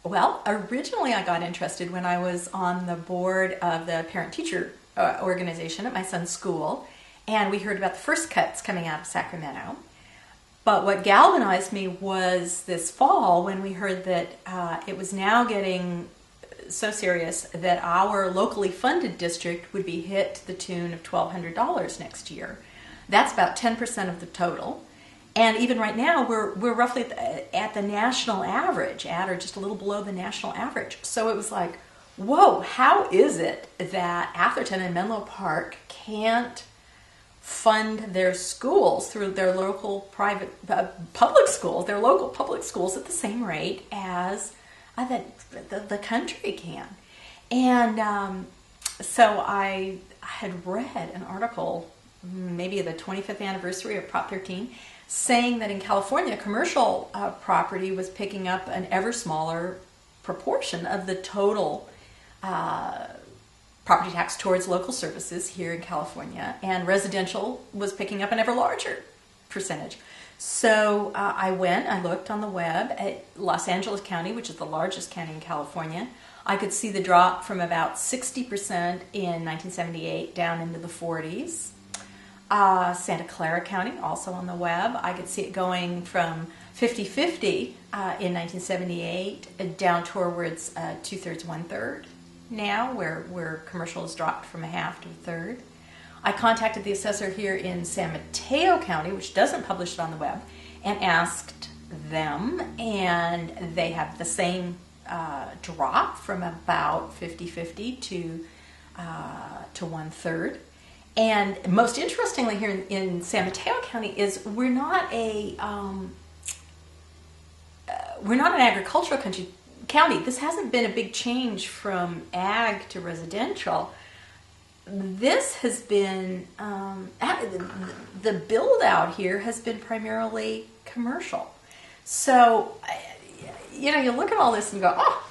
Well, originally I got interested when I was on the board of the parent-teacher organization at my son's school, and we heard about the first cuts coming out of Sacramento. But what galvanized me was this fall when we heard that it was now getting so serious that our locally funded district would be hit to the tune of $1,200 next year. That's about 10% of the total. And even right now, we're roughly at the national average, at or just a little below the national average. So it was like, whoa, how is it that Atherton and Menlo Park can't fund their schools through their local private public schools, their local public schools at the same rate as the country can? And so I had read an article, maybe the 25th anniversary of Prop 13, saying that in California, commercial property was picking up an ever smaller proportion of the total property tax towards local services here in California, and residential was picking up an ever larger percentage. So I looked on the web at Los Angeles County, which is the largest county in California. I could see the drop from about 60% in 1978 down into the 40s. Santa Clara County, also on the web, I could see it going from 50-50 in 1978 down towards 2/3, 1/3 now, where commercial has dropped from a half to a third. I contacted the assessor here in San Mateo County, which doesn't publish it on the web, and asked them, and they have the same drop from about 50-50 to 1/3. And most interestingly here in San Mateo County is we're not an agricultural county. This hasn't been a big change from ag to residential. This has been, the build out here has been primarily commercial. So, you look at all this and go, oh,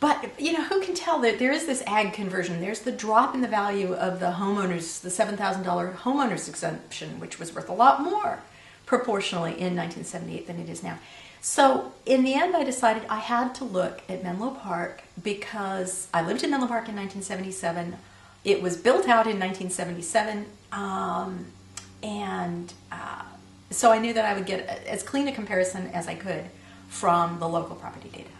but, who can tell that there is this ag conversion? There's the drop in the value of the homeowners, the $7,000 homeowners exemption, which was worth a lot more proportionally in 1978 than it is now. So in the end, I decided I had to look at Menlo Park because I lived in Menlo Park in 1977. It was built out in 1977, so I knew that I would get as clean a comparison as I could from the local property data.